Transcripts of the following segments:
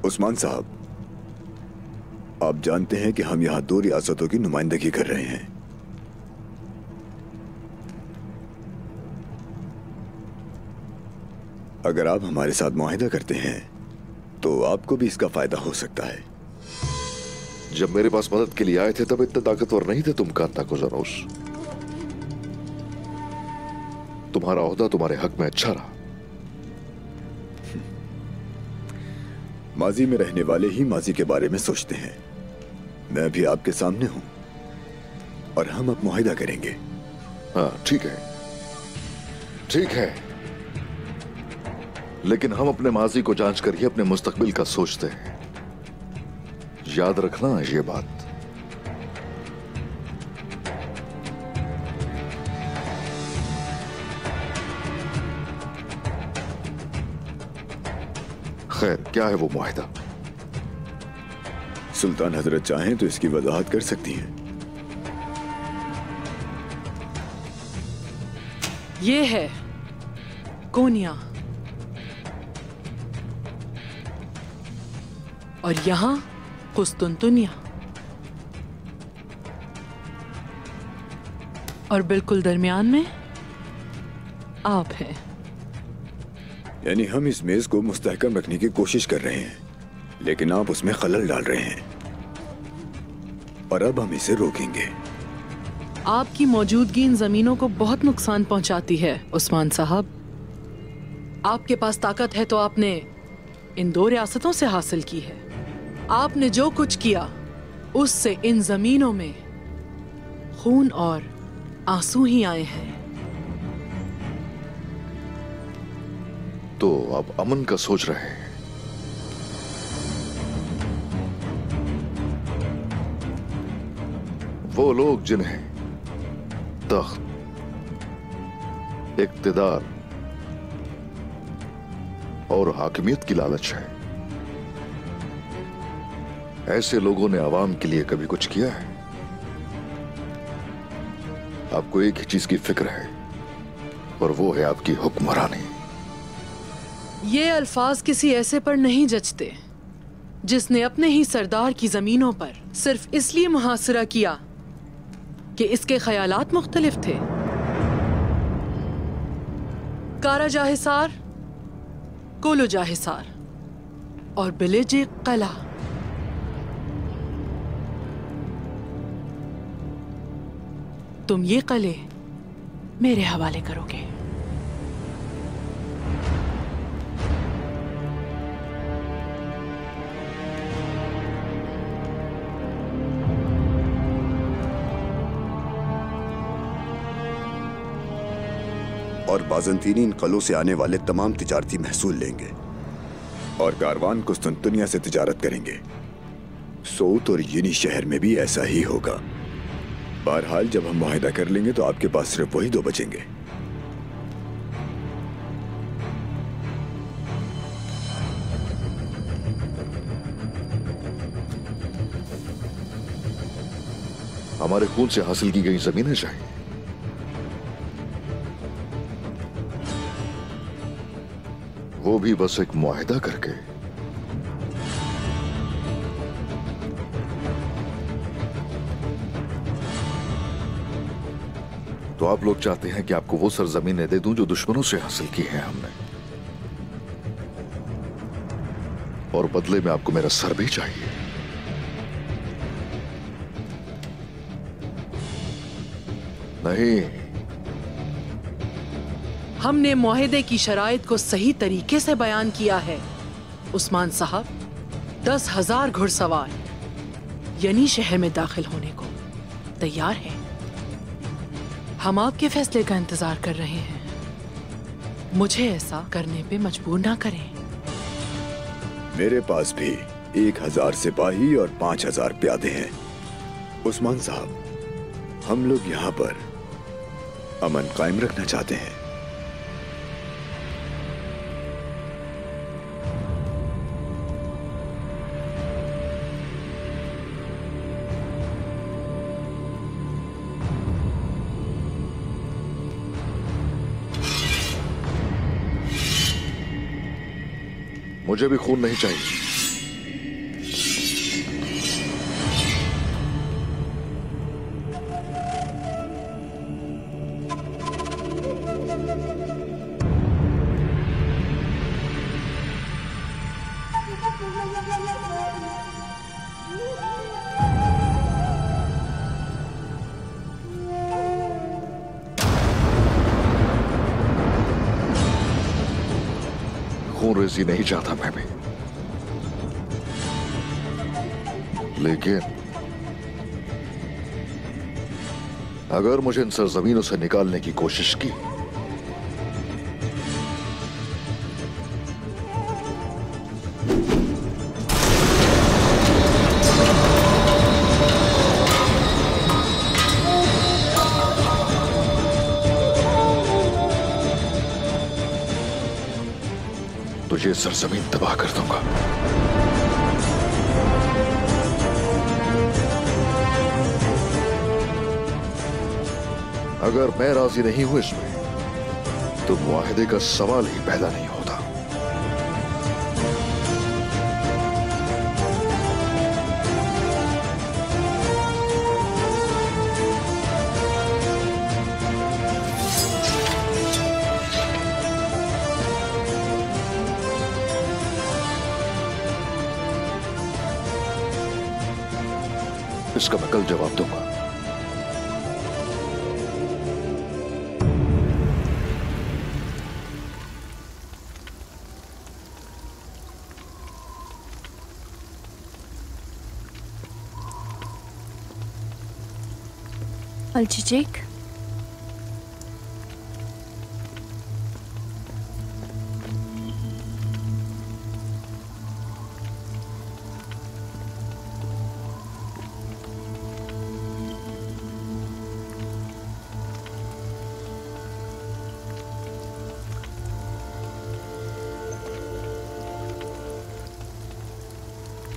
उस्मान साहब, आप जानते हैं कि हम यहां 2 रियासतों की नुमाइंदगी कर रहे हैं। अगर आप हमारे साथ मुआहिदा करते हैं तो आपको भी इसका फायदा हो सकता है। जब मेरे पास मदद के लिए आए थे तब इतने ताकतवर नहीं थे तुम, कांता कुज़ानोस। तुम्हारा ओहदा तुम्हारे हक में अच्छा रहा। माजी में रहने वाले ही माजी के बारे में सोचते हैं। मैं भी आपके सामने हूं और हम अब मुआहिदा करेंगे। हाँ, ठीक है, ठीक है, लेकिन हम अपने माजी को जांच कर ही अपने मुस्तकबिल का सोचते हैं। याद रखना ये बात। खैर, क्या है वो मुआहिदा? सुल्तान हजरत चाहें तो इसकी वजाहत कर सकती हैं। ये है कोनिया और यहां कुस्तुनतुनिया, और बिल्कुल दरमियान में आप हैं। यानी हम इस मेज को मुस्तहकम रखने की कोशिश कर रहे हैं, लेकिन आप उसमें खलल डाल रहे हैं और अब हम इसे रोकेंगे। आपकी मौजूदगी इन जमीनों को बहुत नुकसान पहुंचाती है उस्मान साहब। आपके पास ताकत है तो आपने इन 2 रियासतों से हासिल की है। आपने जो कुछ किया उससे इन जमीनों में खून और आंसू ही आए हैं। तो आप अमन का सोच रहे हैं? वो लोग जिन्हें तख्त, इक्तिदार और हाकिमियत की लालच है, ऐसे लोगों ने आवाम के लिए कभी कुछ किया है? आपको एक ही चीज की फिक्र है और वो है आपकी हुक्मरानी। ये अल्फाज किसी ऐसे पर नहीं जचते जिसने अपने ही सरदार की जमीनों पर सिर्फ इसलिए मुहासरा किया कि इसके ख्यालात मुख्तलिफ थे। काराजा हिसार, कोलोजा हिसार और बिलेज कला। तुम ये कले मेरे हवाले करोगे। और बाज़ंतीनी इन कलों से आने वाले तमाम तिजारती महसूल लेंगे और कारवान कुस्तुनतुनिया से तिजारत करेंगे। सोत और यनी शहर में भी ऐसा ही होगा। बहरहाल जब हम मुआहिदा कर लेंगे तो आपके पास सिर्फ वही 2 बचेंगे। हमारे खून से हासिल की गई जमीनें चाहिए। वो भी बस एक मुआहिदा करके। तो आप लोग चाहते हैं कि आपको वो सरजमीनें दे दूं जो दुश्मनों से हासिल की हैं हमने, और बदले में आपको मेरा सर भी चाहिए। नहीं, हमने मुआहिदे की शराइत को सही तरीके से बयान किया है उस्मान साहब। 10,000 घुड़सवार यनी शहर में दाखिल होने को तैयार हैं। हम आपके फैसले का इंतजार कर रहे हैं। मुझे ऐसा करने पे मजबूर ना करें। मेरे पास भी 1000 सिपाही और 5000 प्यादे हैं। उस्मान साहब, हम लोग यहाँ पर अमन कायम रखना चाहते हैं। मुझे भी खून नहीं चाहिए। खून रेजी नहीं चाहता मैं भी, लेकिन अगर मुझे इन सरजमीनों से निकालने की कोशिश की तो ये सरजमीन तबाह कर दूंगा। अगर मैं राजी नहीं हूं इसमें तो मुआहदे का सवाल ही पैदा नहीं होता। इसका मैं कल जवाब दूंगा। अलचिचेक,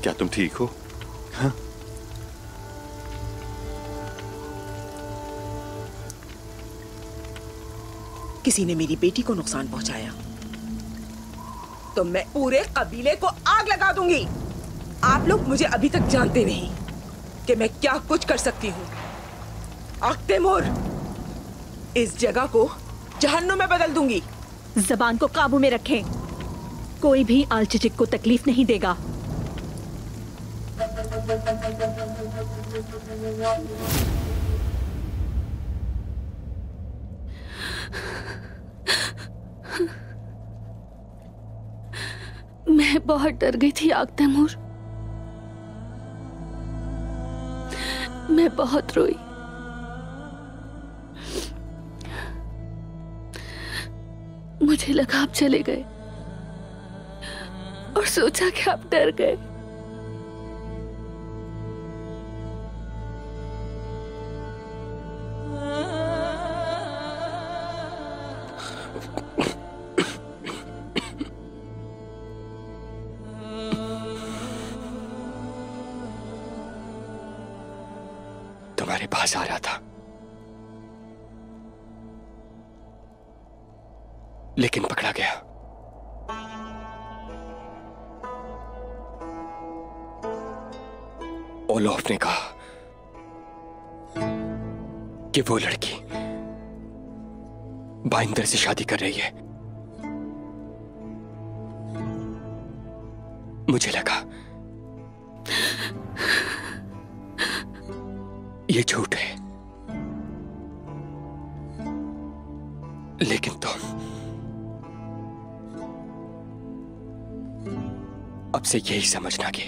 क्या तुम ठीक हो? हाँ? किसी ने मेरी बेटी को नुकसान पहुंचाया तो मैं पूरे कबीले को आग लगा दूंगी। आप लोग मुझे अभी तक जानते नहीं कि मैं क्या कुछ कर सकती हूँ। तैमूर, इस जगह को जहन्नुम में बदल दूंगी। जबान को काबू में रखें। कोई भी अलचिचेक को तकलीफ नहीं देगा। मैं बहुत डर गई थी तैमूर। मैं बहुत रोई। मुझे लगा आप चले गए और सोचा कि आप डर गए। तुम्हारे पास आ रहा था, लेकिन पकड़ा गया। ओलोफ ने कहा कि वो लड़की बाइंदर से शादी कर रही है। मुझे लगा ये झूठ है, लेकिन तुम अब से यही समझना कि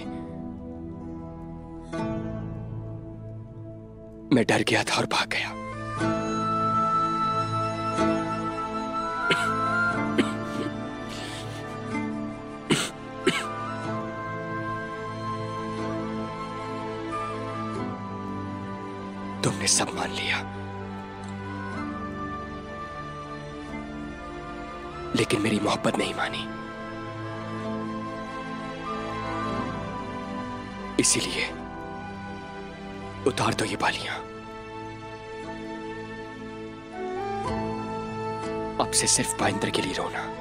मैं डर गया था और भाग गया। तुमने सब मान लिया, लेकिन मेरी मोहब्बत नहीं मानी। इसीलिए उतार दो ये बालियां। अब से सिर्फ बाइंदर के लिए रोना।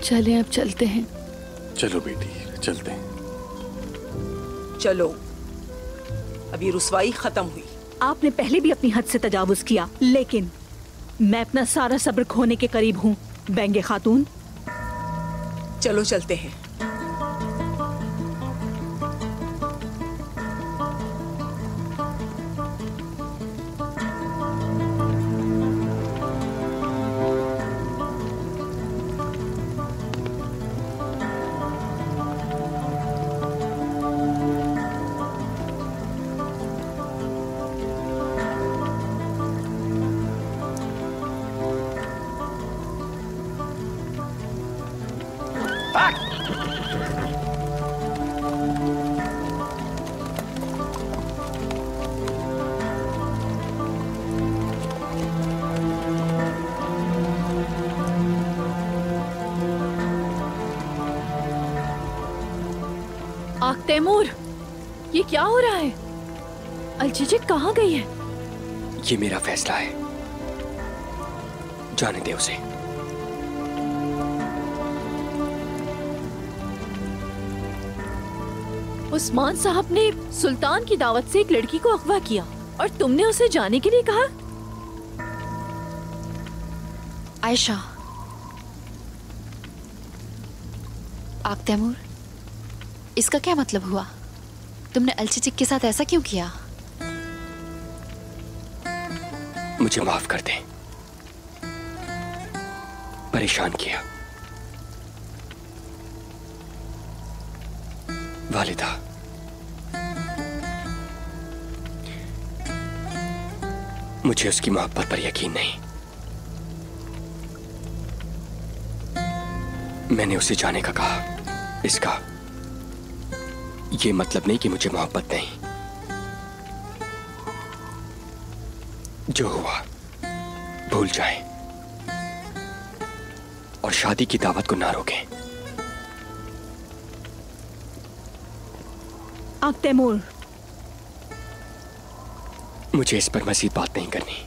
चलें, अब चलते हैं। चलो बेटी, चलते हैं। चलो, अभी रुसवाई खत्म हुई। आपने पहले भी अपनी हद से तजावुज किया, लेकिन मैं अपना सारा सब्र खोने के करीब हूँ बेंगे खातून। चलो चलते हैं। आख तैमूर, ये क्या हो रहा है? अलचिचिक कहाँ गई है? ये मेरा फैसला है, जाने दे उसे। उस्मान साहब ने सुल्तान की दावत से एक लड़की को अगवा किया और तुमने उसे जाने के लिए कहा? आयशा, आख तैमूर, इसका क्या मतलब हुआ? तुमने अलचिचिक के साथ ऐसा क्यों किया? मुझे माफ कर दे, परेशान किया। वालिदा, मुझे उसकी मोहब्बत पर यकीन नहीं। मैंने उसे जाने का कहा। इसका ये मतलब नहीं कि मुझे मोहब्बत नहीं। जो हुआ भूल जाएं और शादी की दावत को ना रोकें। आख तैमूर, मुझे इस पर मजीद बात नहीं करनी।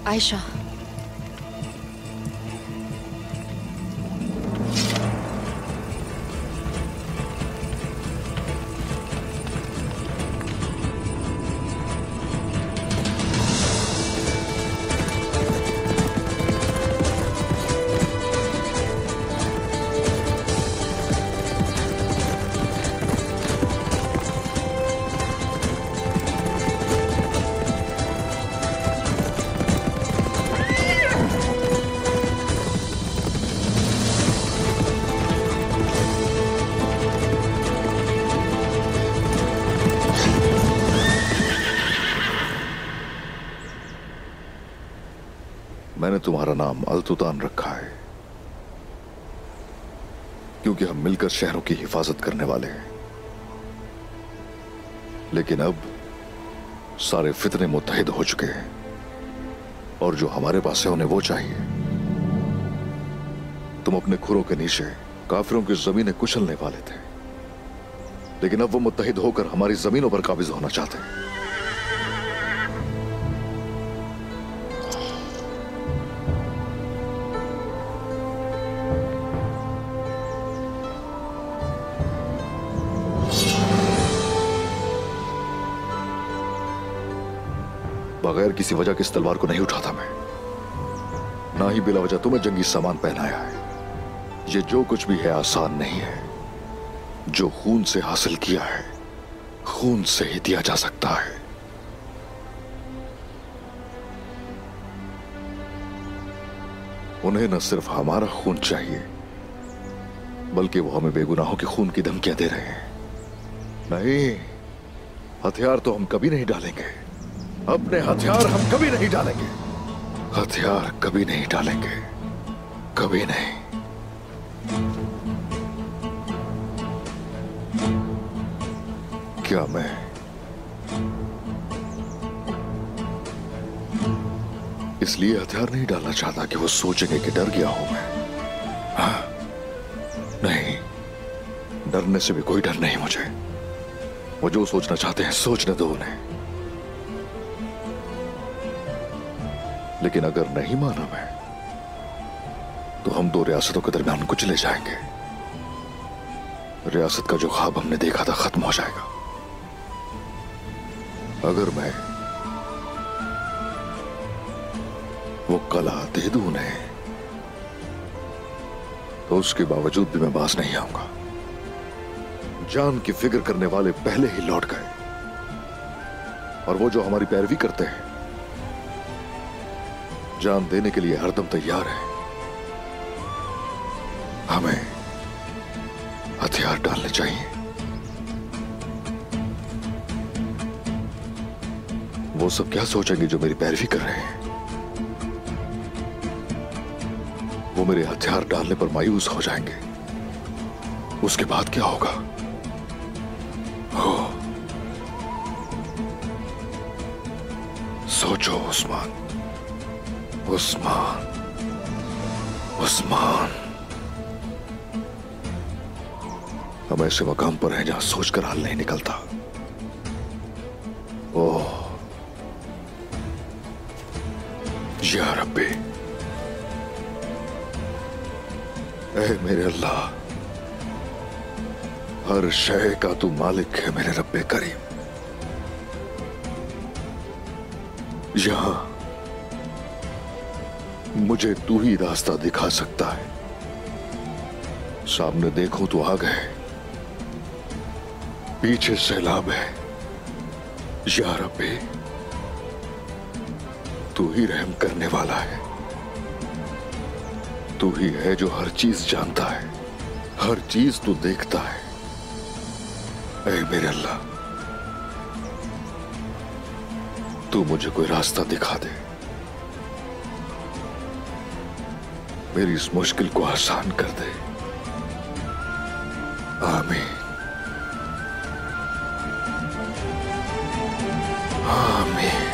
आयशा, मैंने तुम्हारा नाम अल-तुतान रखा है क्योंकि हम मिलकर शहरों की हिफाजत करने वाले हैं। लेकिन अब सारे फितने मुत्तहिद हो चुके हैं और जो हमारे पास है उन्हें वो चाहिए। तुम अपने खुरों के नीचे काफिरों की जमीनें कुचलने वाले थे, लेकिन अब वो मुत्तहिद होकर हमारी जमीनों पर काबिज होना चाहते हैं। बगैर किसी वजह की इस तलवार को नहीं उठाता मैं, ना ही बिला वजह तुम्हें जंगी सामान पहनाया है। ये जो कुछ भी है आसान नहीं है। जो खून से हासिल किया है खून से ही दिया जा सकता है। उन्हें न सिर्फ हमारा खून चाहिए बल्कि वो हमें बेगुनाहों के खून की धमकियां दे रहे हैं। नहीं, हथियार तो हम कभी नहीं डालेंगे। अपने हथियार हम कभी नहीं डालेंगे। हथियार कभी नहीं डालेंगे, कभी नहीं। क्या मैं इसलिए हथियार नहीं डालना चाहता कि वो सोचेंगे कि डर गया हूं मैं? हाँ? नहीं, डरने से भी कोई डर नहीं मुझे। वो जो सोचना चाहते हैं सोचने दो उन्हें। लेकिन अगर नहीं माना मैं, तो हम दो रियासतों के दरमियान कुचले जाएंगे। रियासत का जो ख्वाब हमने देखा था खत्म हो जाएगा। अगर मैं वो कला दे दूं उन्हें, तो उसके बावजूद भी मैं बाज नहीं आऊंगा। जान की फिक्र करने वाले पहले ही लौट गए, और वो जो हमारी पैरवी करते हैं, जान देने के लिए हरदम तैयार है। हमें हथियार डालने चाहिए। वो सब क्या सोचेंगे जो मेरी पैरवी कर रहे हैं? वो मेरे हथियार डालने पर मायूस हो जाएंगे। उसके बाद क्या होगा? सोचो उस्मान, उस्मान, उस्मान। हम ऐसे मकाम पर हैं जहां सोचकर हाल नहीं निकलता। ओह या रब्बी, ऐ मेरे अल्लाह, हर शय का तू मालिक है मेरे रब्बे करीम। यहां मुझे तू ही रास्ता दिखा सकता है। सामने देखो तो आग है, पीछे सैलाब है। या रब्बी, तू ही रहम करने वाला है। तू ही है जो हर चीज जानता है, हर चीज तू देखता है। ऐ मेरे अल्लाह, तू मुझे कोई रास्ता दिखा दे, मेरी इस मुश्किल को आसान कर दे। आमीन, आमीन।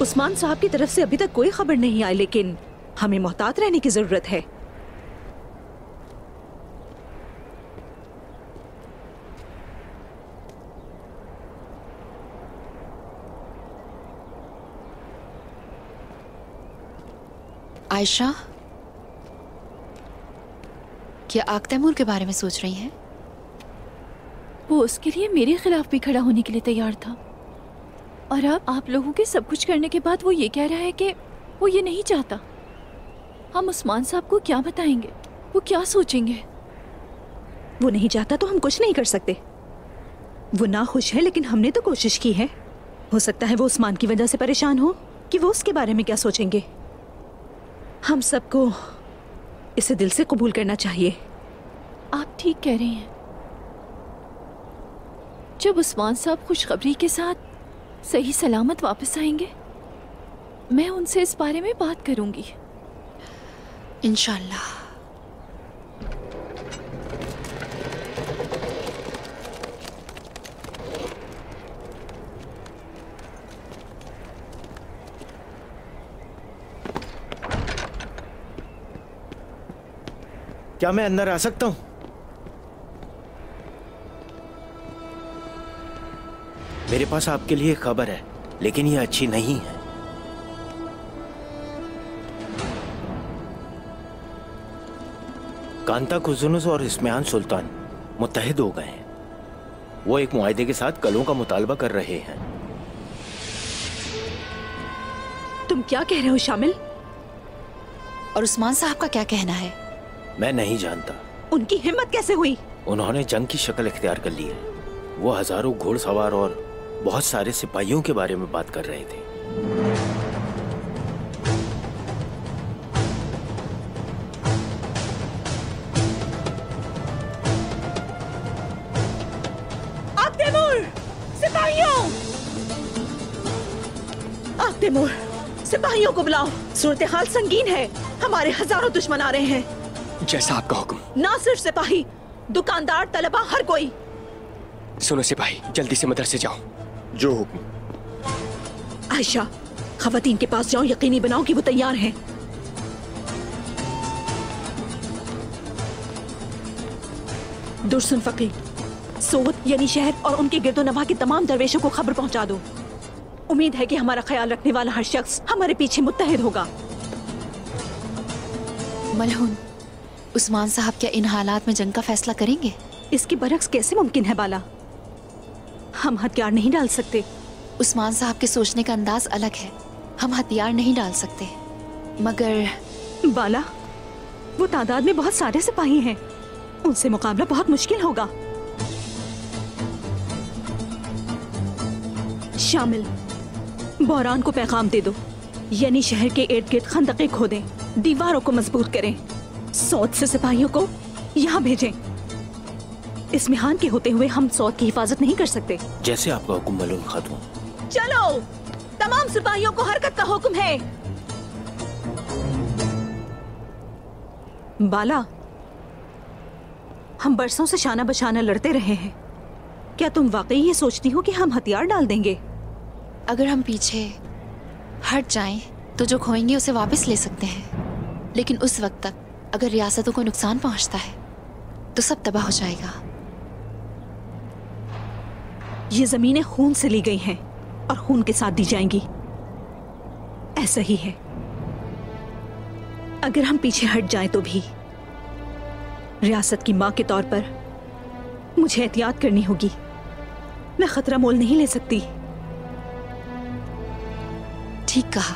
उस्मान साहब की तरफ से अभी तक कोई खबर नहीं आई, लेकिन हमें मोहतात रहने की जरूरत है। आयशा, क्या आग तैमूर के बारे में सोच रही हैं? वो उसके लिए मेरे खिलाफ भी खड़ा होने के लिए तैयार था, और अब आप लोगों के सब कुछ करने के बाद वो ये कह रहा है कि वो ये नहीं चाहता। हम उस्मान साहब को क्या बताएंगे? वो क्या सोचेंगे? वो नहीं चाहता तो हम कुछ नहीं कर सकते। वो ना खुश है, लेकिन हमने तो कोशिश की है। हो सकता है वो उस्मान की वजह से परेशान हो, कि वो उसके बारे में क्या सोचेंगे। हम सबको इसे दिल से कबूल करना चाहिए। आप ठीक कह रही हैं। जब उस्मान साहब खुशखबरी के साथ सही सलामत वापस आएंगे, मैं उनसे इस बारे में बात करूंगी, इंशाल्लाह। क्या मैं अंदर आ सकता हूं? मेरे पास आपके लिए खबर है, लेकिन ये अच्छी नहीं है। कांता कुजुनुस और इस्माइल सुल्तान मुत्तहिद हो गए हैं। वो एक मुआहदे के साथ कलों का मुतालबा कर रहे हैं। तुम क्या कह रहे हो शामिल? और उस्मान साहब का क्या कहना है? मैं नहीं जानता। उनकी हिम्मत कैसे हुई? उन्होंने जंग की शक्ल इख्तियार कर ली है। वो हजारों घोड़सवार और बहुत सारे सिपाहियों के बारे में बात कर रहे थे। आग तैमूर! सिपाहियों! आग तैमूर, सिपाहियों को बुलाओ। सूरत हाल संगीन है। हमारे हजारों दुश्मन आ रहे हैं। जैसा आपका हुक्म। ना सिर्फ सिपाही, दुकानदार, तलबा, हर कोई। सुनो सिपाही, जल्दी से मदरसे जाओ। जो हुक्म। आयशा, खवातीन के पास जाओ, यकीनी बनाओ कि वो तैयार हैं। दुर्सुन फकीर, सोत यानी शहर और उनके गिरदोनवा के तमाम दरवेशों को खबर पहुंचा दो। उम्मीद है कि हमारा ख्याल रखने वाला हर शख्स हमारे पीछे मुत्तहिद होगा। मलहून, उस्मान साहब क्या इन हालात में जंग का फैसला करेंगे? इसके बरक्स कैसे मुमकिन है बाला? हम हथियार नहीं डाल सकते। उस्मान साहब के सोचने का अंदाज अलग है। हम हथियार नहीं डाल सकते, मगर बाला, वो तादाद में बहुत सारे सिपाही हैं, उनसे मुकाबला बहुत मुश्किल होगा। शामिल, बहरान को पैगाम दे दो, यानी शहर के इर्द गिर्द खंदकें खोदें, दीवारों को मजबूत करें, सौद से सिपाहियों को यहाँ भेजें। इस मिहान के होते हुए हम सौद की हिफाजत नहीं कर सकते। जैसे आपका हुक्म मलून खातून। चलो, तमाम सिपाहियों को हरकत का हुक्म है। बाला, हम बरसों से शाना बशाना लड़ते रहे हैं। क्या तुम वाकई ये सोचती हो कि हम हथियार डाल देंगे? अगर हम पीछे हट जाएं, तो जो खोएंगे उसे वापस ले सकते हैं, लेकिन उस वक्त तक अगर रियासतों को नुकसान पहुंचता है तो सब तबाह हो जाएगा। ये जमीनें खून से ली गई हैं और खून के साथ दी जाएंगी। ऐसा ही है। अगर हम पीछे हट जाएं तो भी रियासत की मां के तौर पर मुझे एहतियात करनी होगी। मैं खतरा मोल नहीं ले सकती। ठीक कहा।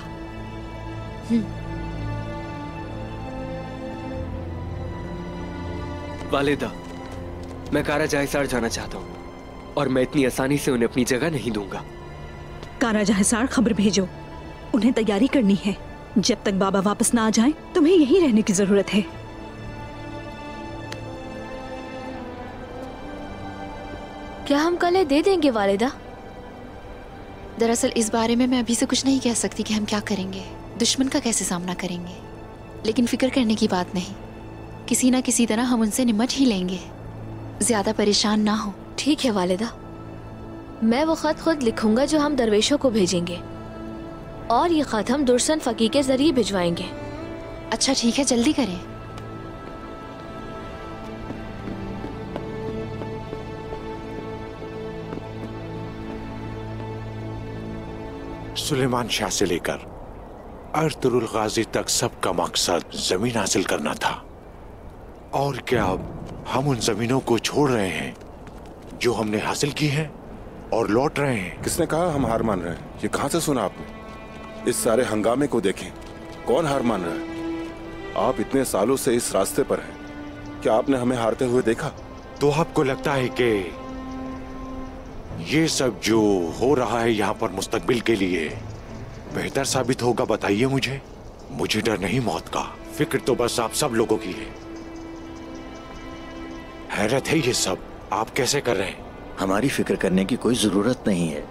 वालिदा, मैं कारा जाहिसार जाना चाहता हूँ और मैं इतनी आसानी से उन्हें अपनी जगह नहीं दूंगा। कारा जाहिसार खबर भेजो, उन्हें तैयारी करनी है। जब तक बाबा वापस ना आ जाएं, तुम्हें यहीं रहने की जरूरत है। क्या हम कल दे देंगे वालिदा? दरअसल इस बारे में मैं अभी से कुछ नहीं कह सकती कि हम क्या करेंगे, दुश्मन का कैसे सामना करेंगे, लेकिन फिक्र करने की बात नहीं, किसी ना किसी तरह हम उनसे निपट ही लेंगे। ज्यादा परेशान ना हो। ठीक है वालिदा, मैं वो खत खुद लिखूंगा जो हम दरवेशों को भेजेंगे, और ये खत हम दुर्सन फकीर के जरिए भिजवाएंगे। अच्छा ठीक है, जल्दी करें। सुलेमान शाह से लेकर अर्तुरुल गाजी तक सबका मकसद जमीन हासिल करना था। और क्या अब हम उन जमीनों को छोड़ रहे हैं जो हमने हासिल की है और लौट रहे हैं? किसने कहा हम हार मान रहे हैं? ये कहां से सुना आपने? इस सारे हंगामे को देखें, कौन हार मान रहा है? आप इतने सालों से इस रास्ते पर हैं, क्या आपने हमें हारते हुए देखा? तो आपको लगता है कि ये सब जो हो रहा है यहाँ पर मुस्तकबिल के लिए बेहतर साबित होगा? बताइए मुझे। मुझे डर नहीं मौत का, फिक्र तो बस आप सब लोगों की है। हैरत है ये सब आप कैसे कर रहे हैं? हमारी फिक्र करने की कोई जरूरत नहीं है।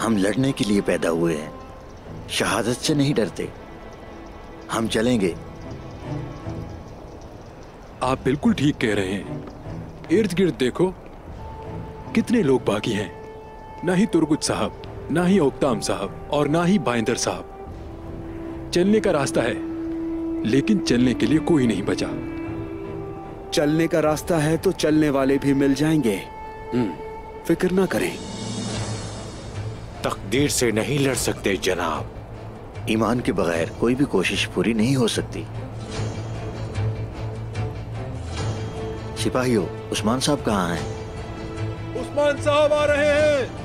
हम लड़ने के लिए पैदा हुए हैं, शहादत से नहीं डरते। हम चलेंगे। आप बिल्कुल ठीक कह रहे हैं। इर्द गिर्द देखो, कितने लोग बाकी हैं। ना ही तुर्गुत साहब, ना ही ओक्ताम साहब और ना ही बाइंदर साहब। चलने का रास्ता है, लेकिन चलने के लिए कोई नहीं बचा। चलने का रास्ता है तो चलने वाले भी मिल जाएंगे, फिक्र ना करें। तकदीर से नहीं लड़ सकते जनाब। ईमान के बगैर कोई भी कोशिश पूरी नहीं हो सकती। सिपाहियों, उस्मान साहब कहाँ हैं? उस्मान साहब आ रहे हैं।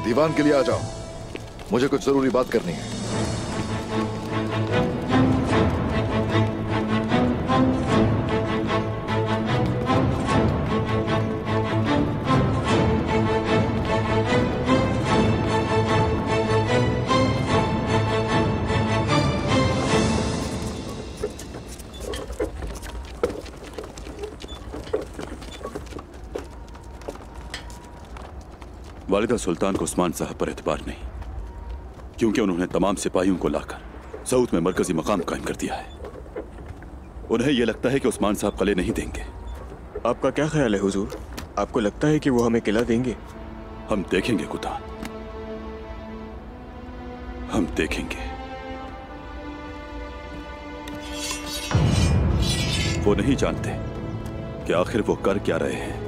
दीवान के लिए आ जाओ, मुझे कुछ जरूरी बात करनी है। वालिदा सुल्तान को उस्मान साहब पर एतबार नहीं, क्योंकि उन्होंने तमाम सिपाहियों को लाकर सऊद में मरकजी मकाम कायम कर दिया है। उन्हें यह लगता है कि उस्मान साहब कले नहीं देंगे। आपका क्या ख्याल है हुजूर? आपको लगता है कि वो हमें किला देंगे? हम देखेंगे कुतान, हम देखेंगे। वो नहीं जानते कि आखिर वो कर क्या रहे हैं।